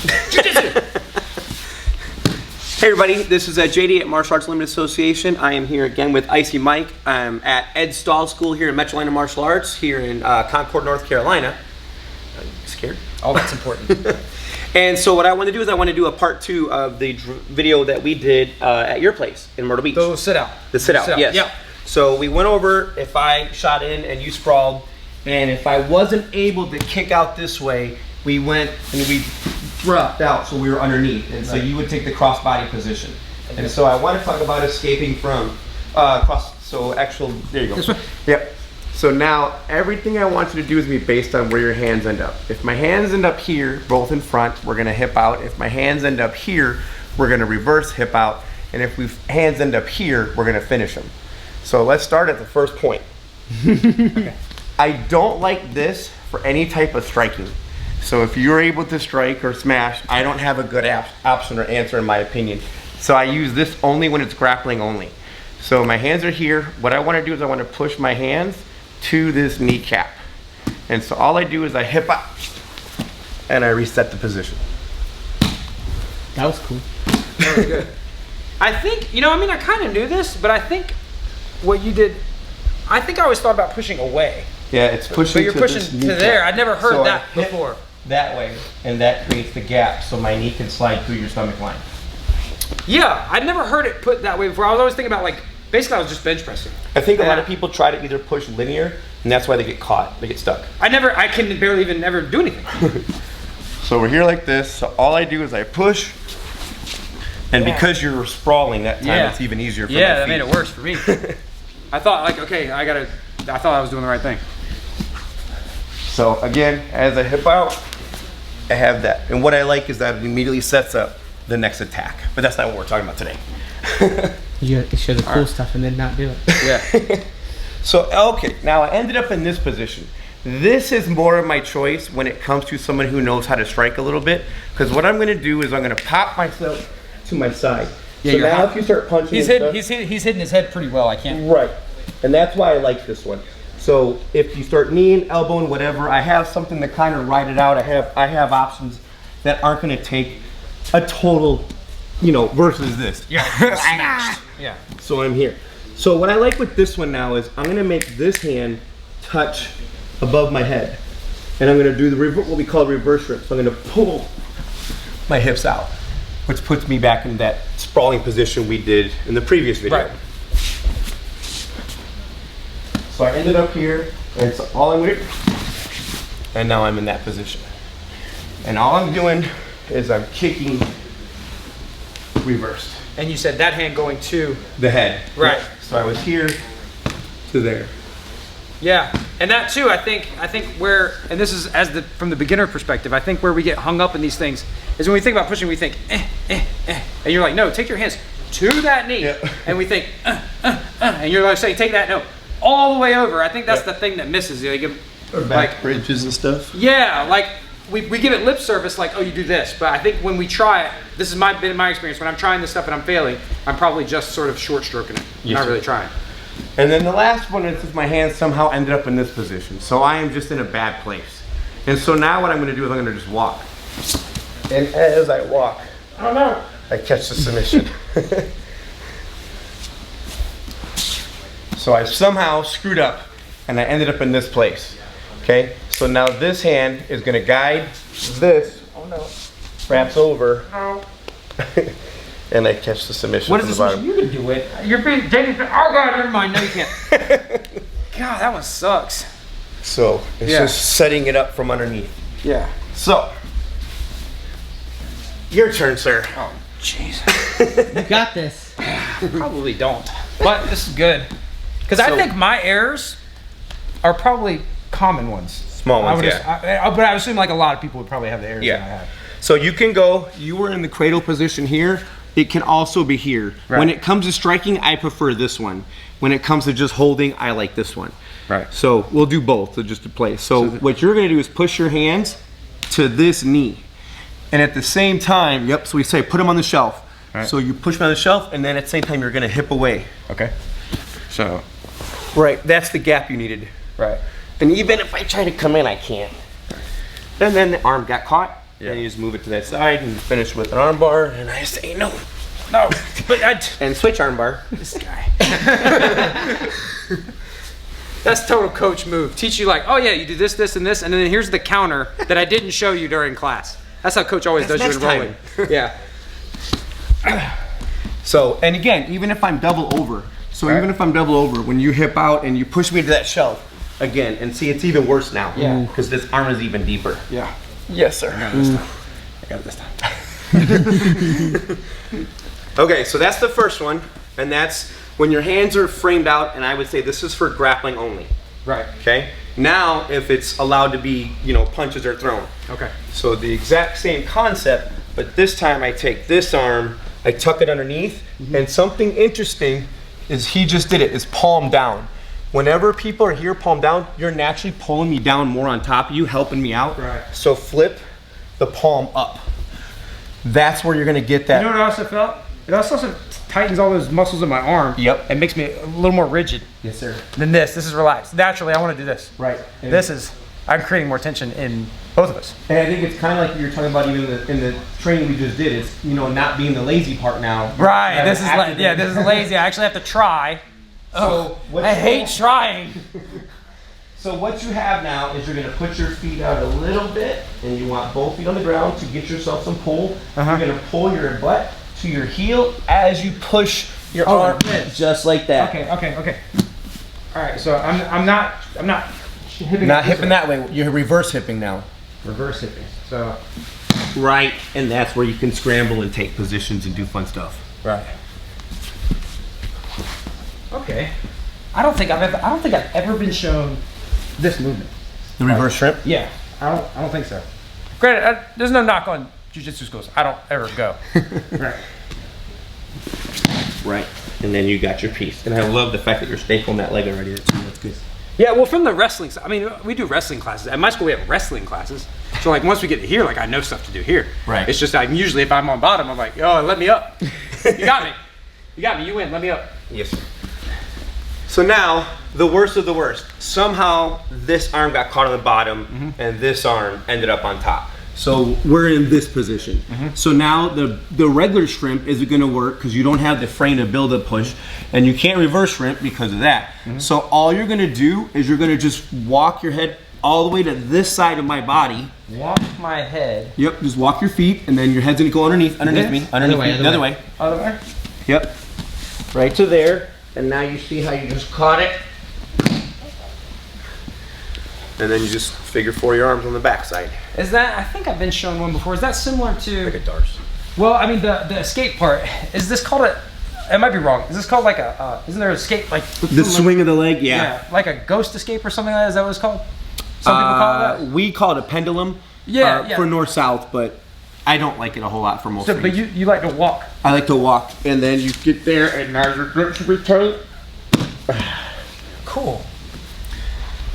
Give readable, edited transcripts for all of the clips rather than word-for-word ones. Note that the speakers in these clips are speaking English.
Jiu-jitsu! Hey everybody, this is JD at Martial Arts Limited Association. I am here again with Icy Mike. I'm at Ed Stahl School here in Metrolina Martial Arts here in Concord, North Carolina. Are you scared? Oh, that's important. And so what I want to do is I want to do a part 2 of the video that we did at your place in Myrtle Beach. The sit out. The sit out, yes. Yeah. So we went over if I shot in and you sprawled, and if I wasn't able to kick out this way, we went and we dropped out so we were underneath, and so you would take the crossbody position. And so I want to talk about escaping from there you go. This way? Yep. So now everything I want you to do is be based on where your hands end up. If my hands end up here, both in front, we're gonna hip out. If my hands end up here, we're gonna reverse hip out. And if hands end up here, we're gonna finish them. So let's start at the first point. Okay. I don't like this for any type of striking. So if you're able to strike or smash, I don't have a good option or answer in my opinion. So I use this only when it's grappling only. So my hands are here. What I want to do is I want to push my hands to this kneecap. And so all I do is I hip up and I reset the position. That was cool. That was good. I think, you know, I mean, I kind of knew this, but I think what you did, I think I always thought about pushing away. Yeah, it's pushing. But you're pushing to there. I'd never heard that before. That way, and that creates the gap so my knee can slide through your stomach line. Yeah, I'd never heard it put that way before. I was always thinking about, like, basically I was just bench pressing. I think a lot of people try to either push linear, and that's why they get caught, they get stuck. I can barely even ever do anything. So we're here like this, so all I do is I push, and because you're sprawling that time, it's even easier for my feet. Yeah, that made it worse for me. I thought, like, okay, I thought I was doing the right thing. So again, as I hip out, I have that. And what I like is that it immediately sets up the next attack. But that's not what we're talking about today. You have to show the cool stuff and then not do it. Yeah. So, okay, now I ended up in this position. This is more of my choice when it comes to someone who knows how to strike a little bit. Because what I'm going to do is I'm going to pop myself to my side. Yeah, so now if you start punching he's hitting his head pretty well. I can't. Right. And that's why I like this one. So if you start kneeing, elbowing, whatever, I have something to kind of ride it out. I have options that aren't going to take a total, you know, versus this. Yeah. Smashed. Yeah. So I'm here. So what I like with this one now is I'm going to make this hand touch above my head. And I'm going to do what we call reverse grip. So I'm going to pull my hips out, which puts me back in that sprawling position we did in the previous video. Right. So I ended up here, and so all I'm doing, and now I'm in that position. And all I'm doing is I'm kicking reversed. And you said that hand going to the head. Right. So I was here to there. Yeah, and that too, I think where, and this is from the beginner perspective, I think where we get hung up in these things is when we think about pushing, we think, and you're like, no, take your hands to that knee, and we think, and you're like saying, take that, no, all the way over. I think that's the thing that misses. Or back bridges and stuff. Yeah, like we give it lip service, like, oh, you do this, but I think when we try it, this has been my experience, when I'm trying this stuff and I'm failing, I'm probably just sort of short stroking it, not really trying. And then the last one is if my hands somehow ended up in this position. So I am just in a bad place. And so now what I'm gonna do is I'm gonna just walk. And as I walk, I catch the submission. So I somehow screwed up and I ended up in this place. Okay, so now this hand is gonna guide this, wraps over, and I catch the submission. What is this you can do it? You're being dated. Oh God, never mind. No, you can't. God, that one sucks. So it's just setting it up from underneath. Yeah. So your turn, sir. Oh, jeez. You got this. Probably don't. But this is good. Because I think my errors are probably common ones. Small ones, but I assume like a lot of people would probably have the errors that I have. So you can go, you were in the cradle position here. It can also be here. Right. When it comes to striking, I prefer this one. When it comes to just holding, I like this one. Right. So we'll do both, so just to play. So what you're gonna do is push your hands to this knee. And at the same time, so we say put them on the shelf. Right. So you push them on the shelf, and then at the same time, you're gonna hip away. Okay. So. Right, that's the gap you needed. Right. And even if I try to come in, I can't. And then the arm got caught, and you just move it to that side and finish with an arm bar. And I say no, but and switch arm bar. this guy. That's total coach move. Teach you like, oh yeah, you do this, this, and this, and then here's the counter that I didn't show you during class. That's how coach always does you in rolling. Yeah. So, and again, even if I'm double over, when you hip out and you push me to that shelf, again, and see, it's even worse now. Yeah. Because this arm is even deeper. Yeah. Yes, sir. I got it this time. Okay, so that's the first one, and that's when your hands are framed out, and I would say this is for grappling only. Right. Okay. Now, if it's allowed to be, punches are thrown. Okay. So the exact same concept, but this time I take this arm, I tuck it underneath, and something interesting is he just did it, is palm down. Whenever people are here palm down, you're naturally pulling me down more on top of you, helping me out. Right. So flip the palm up. That's where you're gonna get that. You know what I also felt? It also tightens all those muscles in my arm. Yep. And makes me a little more rigid. Yes, sir. Than this. This is relaxed. Naturally, I want to do this. Right. And I'm creating more tension in both of us. And I think it's kind of like you were talking about even in the training we just did. It's not being the lazy part now. Right. This is this is lazy. I actually have to try. So I hate trying. So what you have now is you're going to put your feet out a little bit, and you want both feet on the ground to get yourself some pull. You're going to pull your butt to your heel as you push your arm, just like that. Okay. All right. So I'm not hipping. Not hipping that way. You're reverse hipping now. Reverse hipping. So. Right, and that's where you can scramble and take positions and do fun stuff. Right. Okay. I don't think I've ever been shown this movement. The reverse shrimp? Yeah. I don't think so. Granted, there's no knock on jiu-jitsu schools. I don't ever go. Right. Right. And then you got your piece. And I love the fact that you're stapling that leg already. That's good. Yeah, well, from the wrestling side, I mean, we do wrestling classes. At my school, we have wrestling classes. So, like, once we get to here, like, I know stuff to do here. Right. It's just, usually, if I'm on bottom, I'm like, oh, let me up. You got me. You win. Let me up. Yes, sir. So now, the worst of the worst. Somehow, this arm got caught on the bottom, and this arm ended up on top. So we're in this position. So now the regular shrimp isn't going to work because you don't have the frame to build a push, and you can't reverse shrimp because of that. So all you're going to do is you're going to just walk your head all the way to this side of my body. Walk my head. Yep, just walk your feet, and then your head's going to go underneath me. Other way. Other way? Yep. Right to there. And now you see how you just caught it. And then you just figure 4 your arms on the back side. Is that, I think I've been shown one before. Is that similar to? Like a darts. Well, I mean, the escape part, is this called it might be wrong. Is this called like isn't there an escape, like? The swing of the leg, yeah. Like a ghost escape or something like that? Is that what it's called? Some people call it that? We call it a pendulum for north-south, but I don't like it a whole lot for most But you like to walk. I like to walk, and then you get there, and now your grip should be tight. Cool.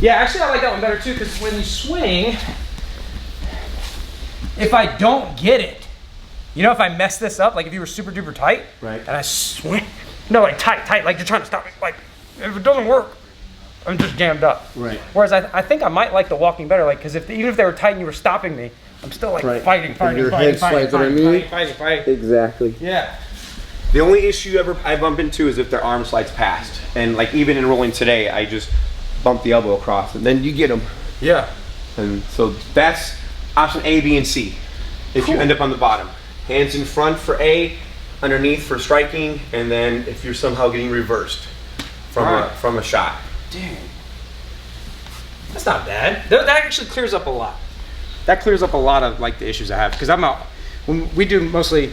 Yeah, actually I like that one better too, because when you swing, if I don't get it, if I mess this up, like if you were super duper tight, right, and I swing, like tight, like you're trying to stop me, like if it doesn't work, I'm just jammed up. Right. Whereas I think I might like the walking better, like, because even if they were tight and you were stopping me, I'm still like fighting. Exactly. Yeah. The only issue I bump into is if their arm slides past, and like even in rolling today, I just bump the elbow across, and then you get them. Yeah. And so that's option A, B, and C. If you end up on the bottom, hands in front for A, underneath for striking, and then if you're somehow getting reversed from a shot. Dude, that's not bad. That actually clears up a lot. That clears up a lot of like the issues I have, because when we do mostly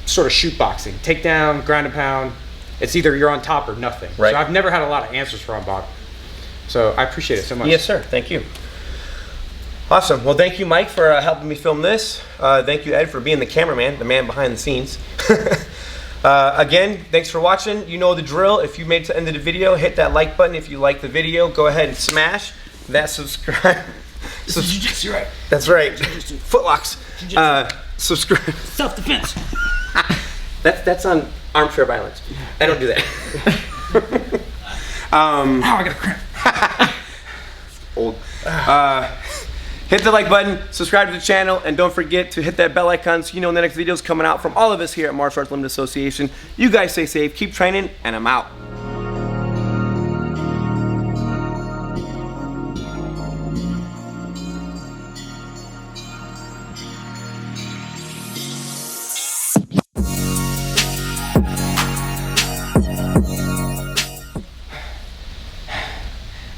sort of shoot boxing, take down, ground and pound. It's either you're on top or nothing. Right. So I've never had a lot of answers for on bottom. So I appreciate it so much. Yes, sir. Thank you. Awesome. Well, thank you, Mike, for helping me film this. Thank you, Ed, for being the cameraman, the man behind the scenes. Again, thanks for watching. You know the drill. If you made it to the end of the video, hit that like button. If you like the video, go ahead and smash that subscribe. This is jiu-jitsu, right? That's right. Footlocks. Subscribe. Self-defense. That's on armchair violence. I don't do that. Ow, I got a cramp. Old. Hit the like button, subscribe to the channel, and don't forget to hit that bell icon so you know when the next video is coming out from all of us here at Martial Arts Limited Association. You guys stay safe, keep training, and I'm out.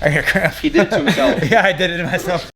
I hear crap. He did it to himself. Yeah, I did it to myself.